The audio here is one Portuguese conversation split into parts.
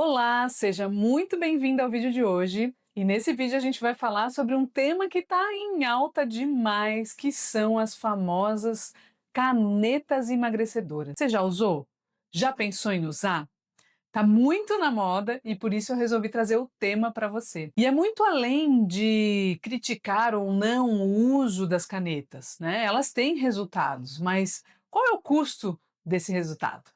Olá, seja muito bem-vindo ao vídeo de hoje. E nesse vídeo a gente vai falar sobre um tema que está em alta demais, que são as famosas canetas emagrecedoras. Você já usou? Já pensou em usar? Tá muito na moda e por isso eu resolvi trazer o tema para você. E é muito além de criticar ou não o uso das canetas, né? Elas têm resultados, mas qual é o custo desse resultado?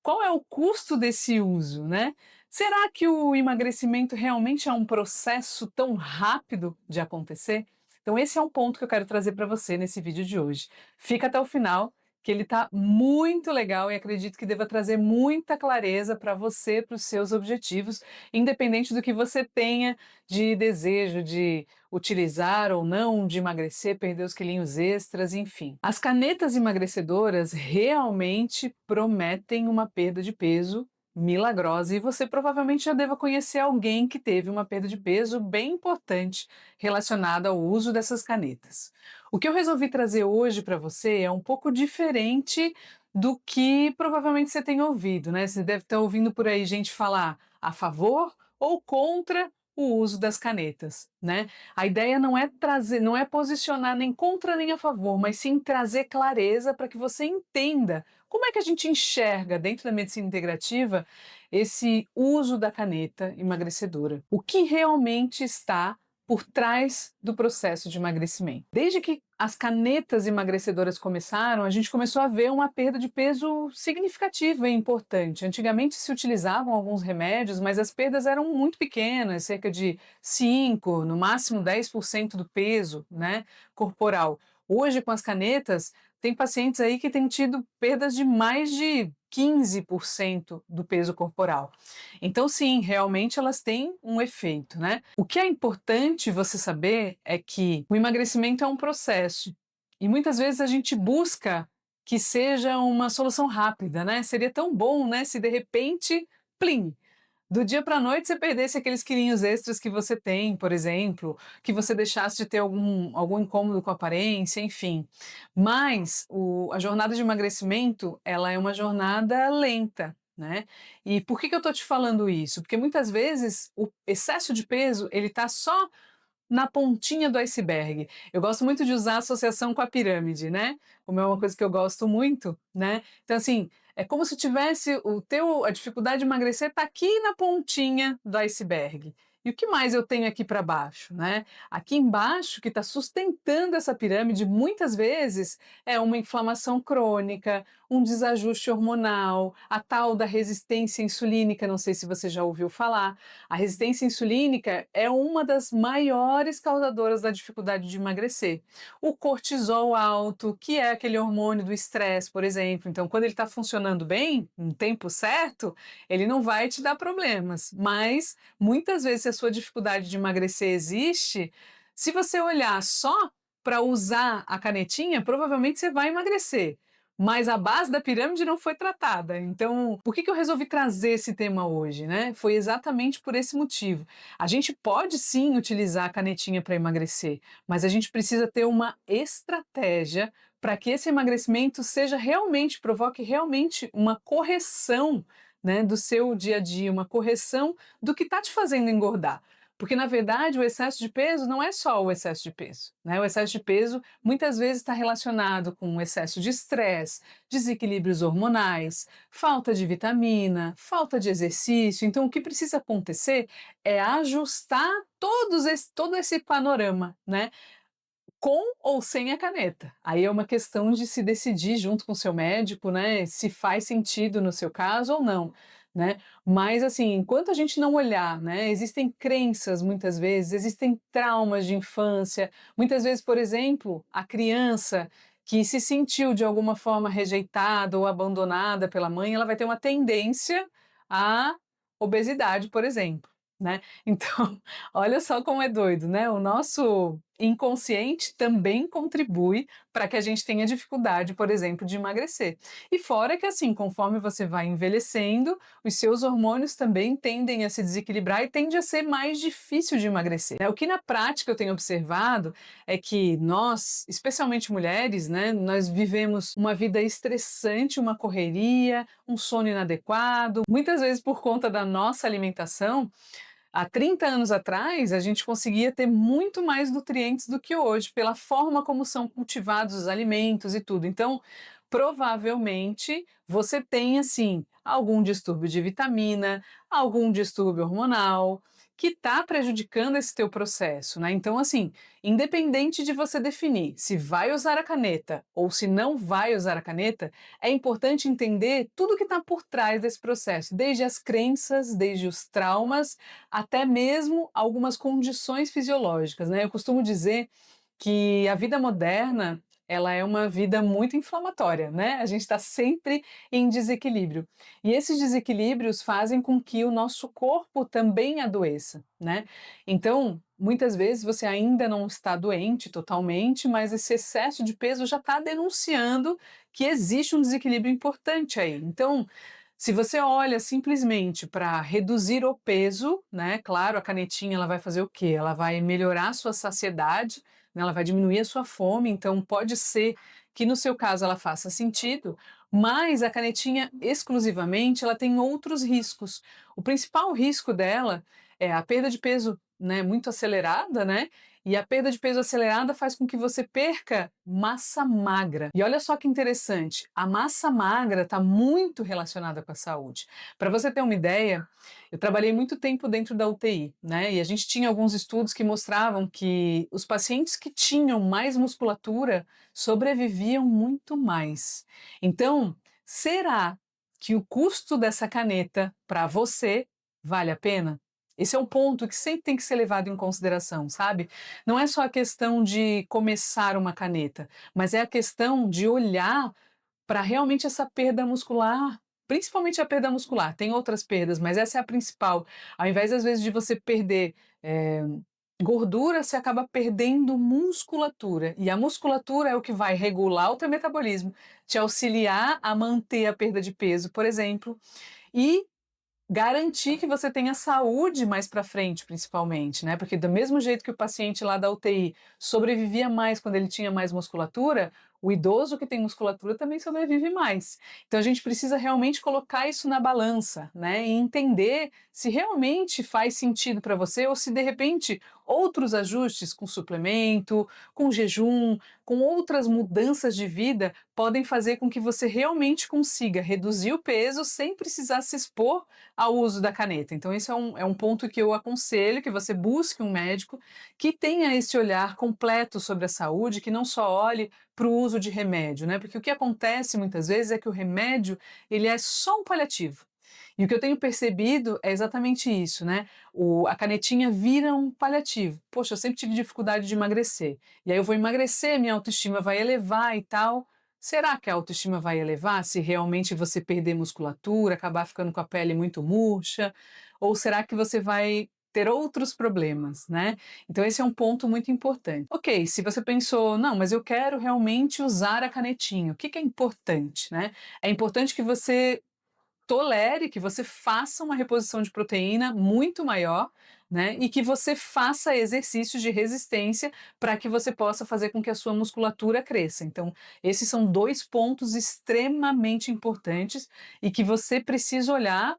Qual é o custo desse uso, né? Será que o emagrecimento realmente é um processo tão rápido de acontecer? Então esse é um ponto que eu quero trazer para você nesse vídeo de hoje. Fica até o final, que ele está muito legal e acredito que deva trazer muita clareza para você, para os seus objetivos, independente do que você tenha de desejo de utilizar ou não, de emagrecer, perder os quilinhos extras, enfim. As canetas emagrecedoras realmente prometem uma perda de peso milagrosa e você provavelmente já deva conhecer alguém que teve uma perda de peso bem importante relacionada ao uso dessas canetas. O que eu resolvi trazer hoje para você é um pouco diferente do que provavelmente você tem ouvido, né? Você deve estar ouvindo por aí gente falar a favor ou contra o uso das canetas, né? A ideia não é trazer, não é posicionar nem contra nem a favor, mas sim trazer clareza para que você entenda como é que a gente enxerga dentro da medicina integrativa esse uso da caneta emagrecedora. O que realmente está por trás do processo de emagrecimento. Desde que as canetas emagrecedoras começaram, a gente começou a ver uma perda de peso significativa e importante. Antigamente se utilizavam alguns remédios, mas as perdas eram muito pequenas, cerca de 5, no máximo 10% do peso, né, corporal. Hoje, com as canetas, tem pacientes aí que têm tido perdas de mais de 15% do peso corporal. Então, sim, realmente elas têm um efeito, né? O que é importante você saber é que o emagrecimento é um processo e muitas vezes a gente busca que seja uma solução rápida, né? Seria tão bom, né, se de repente, plim, do dia para a noite você perdesse aqueles quilinhos extras que você tem, por exemplo, que você deixasse de ter algum incômodo com a aparência, enfim. Mas a jornada de emagrecimento, ela é uma jornada lenta, né? E por que eu estou te falando isso? Porque muitas vezes o excesso de peso, ele está só na pontinha do iceberg. Eu gosto muito de usar a associação com a pirâmide, né? Como é uma coisa que eu gosto muito, né? Então, assim, é como se tivesse a dificuldade de emagrecer está aqui na pontinha do iceberg. E o que mais eu tenho aqui para baixo, né? Aqui embaixo, que está sustentando essa pirâmide, muitas vezes é uma inflamação crônica, um desajuste hormonal, a tal da resistência insulínica, não sei se você já ouviu falar. A resistência insulínica é uma das maiores causadoras da dificuldade de emagrecer. O cortisol alto, que é aquele hormônio do estresse, por exemplo. Então, quando ele está funcionando bem, no tempo certo, ele não vai te dar problemas. Mas, muitas vezes, se a sua dificuldade de emagrecer existe, se você olhar só para usar a canetinha, provavelmente você vai emagrecer. Mas a base da pirâmide não foi tratada. Então, por que eu resolvi trazer esse tema hoje, né? Foi exatamente por esse motivo. A gente pode sim utilizar a canetinha para emagrecer, mas a gente precisa ter uma estratégia para que esse emagrecimento provoque realmente uma correção, né, do seu dia a dia, uma correção do que está te fazendo engordar. Porque, na verdade, o excesso de peso não é só o excesso de peso, né? O excesso de peso muitas vezes está relacionado com excesso de estresse, desequilíbrios hormonais, falta de vitamina, falta de exercício. Então, o que precisa acontecer é ajustar todo esse panorama, né? Com ou sem a caneta. Aí é uma questão de se decidir junto com o seu médico, né, se faz sentido no seu caso ou não, né? Mas assim, enquanto a gente não olhar, né, existem crenças muitas vezes, existem traumas de infância, muitas vezes, por exemplo, a criança que se sentiu de alguma forma rejeitada ou abandonada pela mãe, ela vai ter uma tendência à obesidade, por exemplo, né? Então, olha só como é doido, né? O nosso inconsciente também contribui para que a gente tenha dificuldade, por exemplo, de emagrecer. E fora que assim, conforme você vai envelhecendo, os seus hormônios também tendem a se desequilibrar e tende a ser mais difícil de emagrecer, né. O que na prática eu tenho observado é que nós, especialmente mulheres, né, nós vivemos uma vida estressante, uma correria, um sono inadequado, muitas vezes por conta da nossa alimentação. Há 30 anos atrás, a gente conseguia ter muito mais nutrientes do que hoje, pela forma como são cultivados os alimentos e tudo. Então, provavelmente, você tem, assim, algum distúrbio de vitamina, algum distúrbio hormonal, que está prejudicando esse teu processo, né? Então, assim, independente de você definir se vai usar a caneta ou se não vai usar a caneta, é importante entender tudo que está por trás desse processo, desde as crenças, desde os traumas, até mesmo algumas condições fisiológicas, né. Eu costumo dizer que a vida moderna, ela é uma vida muito inflamatória, né, a gente está sempre em desequilíbrio. E esses desequilíbrios fazem com que o nosso corpo também adoeça, né. Então, muitas vezes você ainda não está doente totalmente, mas esse excesso de peso já está denunciando que existe um desequilíbrio importante aí. Então, se você olha simplesmente para reduzir o peso, né, claro, a canetinha ela vai fazer o quê? Ela vai melhorar a sua saciedade, né, ela vai diminuir a sua fome, então pode ser que no seu caso ela faça sentido, mas a canetinha exclusivamente ela tem outros riscos. O principal risco dela é a perda de peso, né, muito acelerada, né, e a perda de peso acelerada faz com que você perca massa magra. E olha só que interessante, a massa magra está muito relacionada com a saúde. Para você ter uma ideia, eu trabalhei muito tempo dentro da UTI, né? E a gente tinha alguns estudos que mostravam que os pacientes que tinham mais musculatura sobreviviam muito mais. Então, será que o custo dessa caneta para você vale a pena? Esse é um ponto que sempre tem que ser levado em consideração, sabe? Não é só a questão de começar uma caneta, mas é a questão de olhar para realmente essa perda muscular, principalmente a perda muscular, tem outras perdas, mas essa é a principal. Ao invés, às vezes, de você perder, gordura, você acaba perdendo musculatura, e a musculatura é o que vai regular o teu metabolismo, te auxiliar a manter a perda de peso, por exemplo, e garantir que você tenha saúde mais para frente, principalmente, né, porque do mesmo jeito que o paciente lá da UTI sobrevivia mais quando ele tinha mais musculatura, o idoso que tem musculatura também sobrevive mais. Então a gente precisa realmente colocar isso na balança, né, e entender se realmente faz sentido para você ou se de repente outros ajustes com suplemento, com jejum, com outras mudanças de vida podem fazer com que você realmente consiga reduzir o peso sem precisar se expor ao uso da caneta. Então esse é um ponto que eu aconselho que você busque um médico que tenha esse olhar completo sobre a saúde, que não só olhe para o uso de remédio, né, porque o que acontece muitas vezes é que o remédio, ele é só um paliativo. E o que eu tenho percebido é exatamente isso, né, a canetinha vira um paliativo. "Poxa, eu sempre tive dificuldade de emagrecer, e aí eu vou emagrecer, minha autoestima vai elevar e tal". Será que a autoestima vai elevar se realmente você perder musculatura, acabar ficando com a pele muito murcha? Ou será que você vai ter outros problemas, né? Então esse é um ponto muito importante. Ok, se você pensou, não, mas eu quero realmente usar a canetinha, o que que é importante, né? É importante que você tolere, que você faça uma reposição de proteína muito maior, né, e que você faça exercícios de resistência para que você possa fazer com que a sua musculatura cresça. Então, esses são 2 pontos extremamente importantes e que você precisa olhar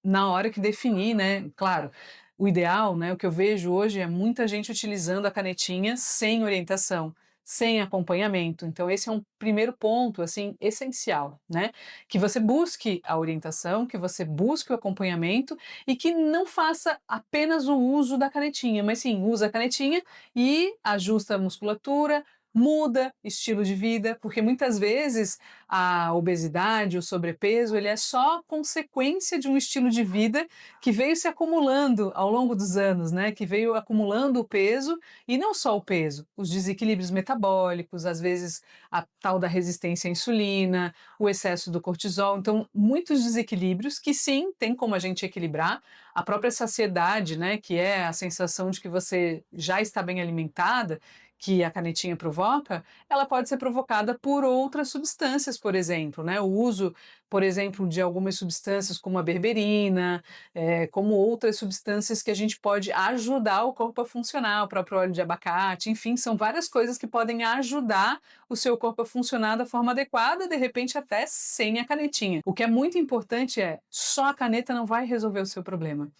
na hora que definir, né, claro, o ideal, né, o que eu vejo hoje é muita gente utilizando a canetinha sem orientação, sem acompanhamento, então esse é um primeiro ponto, assim, essencial, né, que você busque a orientação, que você busque o acompanhamento e que não faça apenas o uso da canetinha, mas sim, usa a canetinha e ajusta a musculatura, muda estilo de vida, porque muitas vezes a obesidade, o sobrepeso, ele é só consequência de um estilo de vida que veio se acumulando ao longo dos anos, né? Que veio acumulando o peso e não só o peso, os desequilíbrios metabólicos, às vezes a tal da resistência à insulina, o excesso do cortisol. Então, muitos desequilíbrios que sim, tem como a gente equilibrar. A própria saciedade, né? Que é a sensação de que você já está bem alimentada, que a canetinha provoca, ela pode ser provocada por outras substâncias, por exemplo, né? O uso, por exemplo, de algumas substâncias como a berberina, como outras substâncias que a gente pode ajudar o corpo a funcionar, o próprio óleo de abacate, enfim, são várias coisas que podem ajudar o seu corpo a funcionar da forma adequada, de repente até sem a canetinha. O que é muito importante é, só a caneta não vai resolver o seu problema.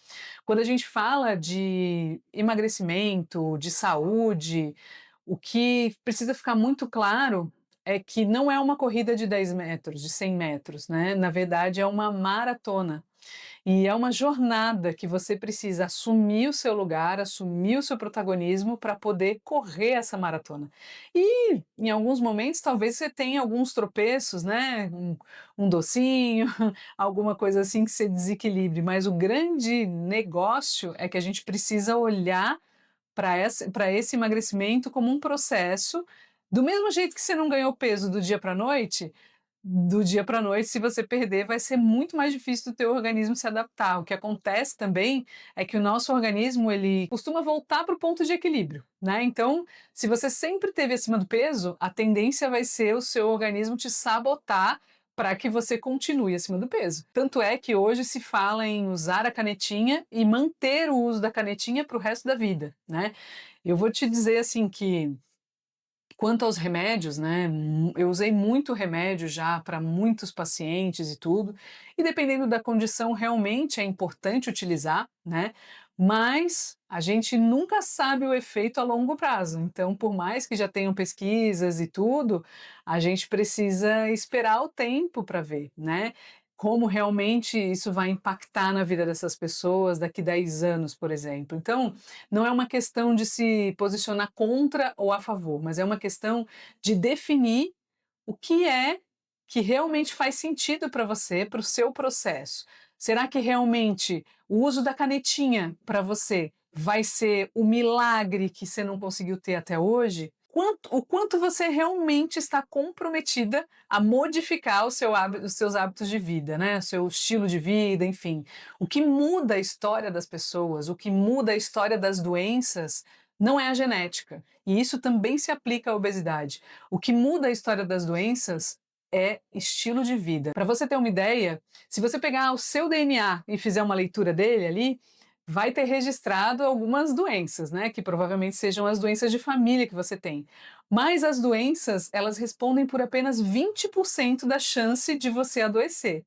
Quando a gente fala de emagrecimento, de saúde, o que precisa ficar muito claro é que não é uma corrida de 10 metros, de 100 metros, né? Na verdade, é uma maratona. E é uma jornada que você precisa assumir o seu lugar, assumir o seu protagonismo para poder correr essa maratona. E em alguns momentos talvez você tenha alguns tropeços, né? Um docinho, alguma coisa assim que você desequilibre, mas o grande negócio é que a gente precisa olhar para esse emagrecimento como um processo, do mesmo jeito que você não ganhou peso do dia para a noite, se você perder, vai ser muito mais difícil do teu organismo se adaptar. O que acontece também é que o nosso organismo, ele costuma voltar para o ponto de equilíbrio, né? Então, se você sempre esteve acima do peso, a tendência vai ser o seu organismo te sabotar para que você continue acima do peso. Tanto é que hoje se fala em usar a canetinha e manter o uso da canetinha para o resto da vida, né? Eu vou te dizer assim que quanto aos remédios, né, eu usei muito remédio já para muitos pacientes e tudo, e dependendo da condição realmente é importante utilizar, né, mas a gente nunca sabe o efeito a longo prazo. Então, por mais que já tenham pesquisas e tudo, a gente precisa esperar o tempo para ver, né, como realmente isso vai impactar na vida dessas pessoas daqui 10 anos, por exemplo. Então, não é uma questão de se posicionar contra ou a favor, mas é uma questão de definir o que é que realmente faz sentido para você, para o seu processo. Será que realmente o uso da canetinha para você vai ser o milagre que você não conseguiu ter até hoje? O quanto você realmente está comprometida a modificar os seus hábitos de vida, né? O seu estilo de vida, enfim. O que muda a história das pessoas, o que muda a história das doenças, não é a genética. E isso também se aplica à obesidade. O que muda a história das doenças é estilo de vida. Para você ter uma ideia, se você pegar o seu DNA e fizer uma leitura dele ali, vai ter registrado algumas doenças, né, que provavelmente sejam as doenças de família que você tem. Mas as doenças, elas respondem por apenas 20% da chance de você adoecer.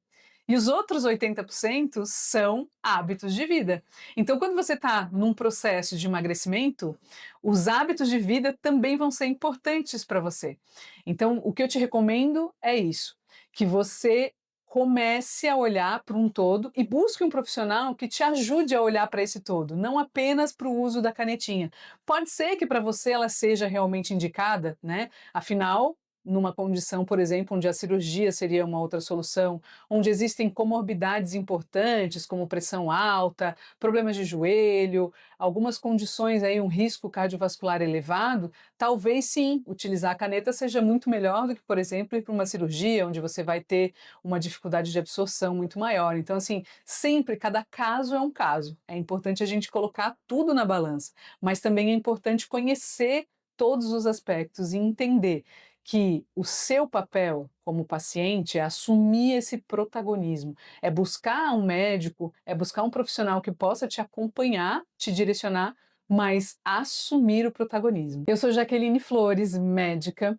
E os outros 80% são hábitos de vida. Então, quando você está num processo de emagrecimento, os hábitos de vida também vão ser importantes para você. Então, o que eu te recomendo é isso, que você comece a olhar para um todo e busque um profissional que te ajude a olhar para esse todo, não apenas para o uso da canetinha. Pode ser que para você ela seja realmente indicada, né? Afinal, numa condição, por exemplo, onde a cirurgia seria uma outra solução, onde existem comorbidades importantes, como pressão alta, problemas de joelho, algumas condições aí, um risco cardiovascular elevado, talvez sim, utilizar a caneta seja muito melhor do que, por exemplo, ir para uma cirurgia, onde você vai ter uma dificuldade de absorção muito maior. Então, assim, sempre, cada caso é um caso. É importante a gente colocar tudo na balança, mas também é importante conhecer todos os aspectos e entender que o seu papel como paciente é assumir esse protagonismo, é buscar um médico, é buscar um profissional que possa te acompanhar, te direcionar, mas assumir o protagonismo. Eu sou Jaqueline Flores, médica,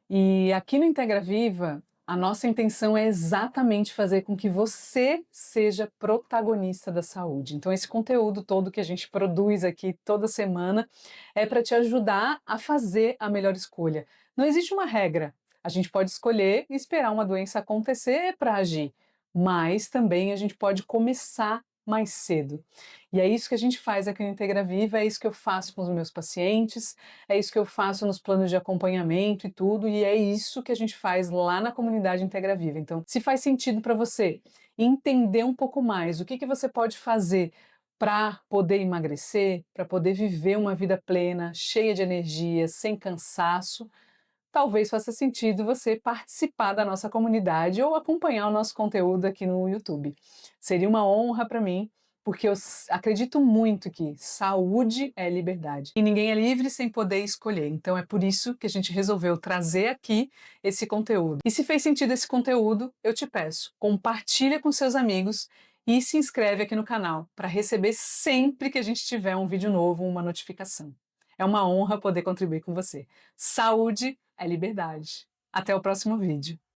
e aqui no Integra Viva, a nossa intenção é exatamente fazer com que você seja protagonista da saúde. Então, esse conteúdo todo que a gente produz aqui toda semana é para te ajudar a fazer a melhor escolha. Não existe uma regra. A gente pode escolher e esperar uma doença acontecer para agir, mas também a gente pode começar mais cedo. E é isso que a gente faz aqui no Integra Viva, é isso que eu faço com os meus pacientes, é isso que eu faço nos planos de acompanhamento e tudo, e é isso que a gente faz lá na comunidade Integra Viva. Então, se faz sentido para você entender um pouco mais o que que você pode fazer para poder emagrecer, para poder viver uma vida plena, cheia de energia, sem cansaço, talvez faça sentido você participar da nossa comunidade ou acompanhar o nosso conteúdo aqui no YouTube. Seria uma honra para mim, porque eu acredito muito que saúde é liberdade e ninguém é livre sem poder escolher. Então é por isso que a gente resolveu trazer aqui esse conteúdo. E se fez sentido esse conteúdo, eu te peço, compartilha com seus amigos e se inscreve aqui no canal para receber sempre que a gente tiver um vídeo novo, uma notificação. É uma honra poder contribuir com você. Saúde é liberdade. Até o próximo vídeo.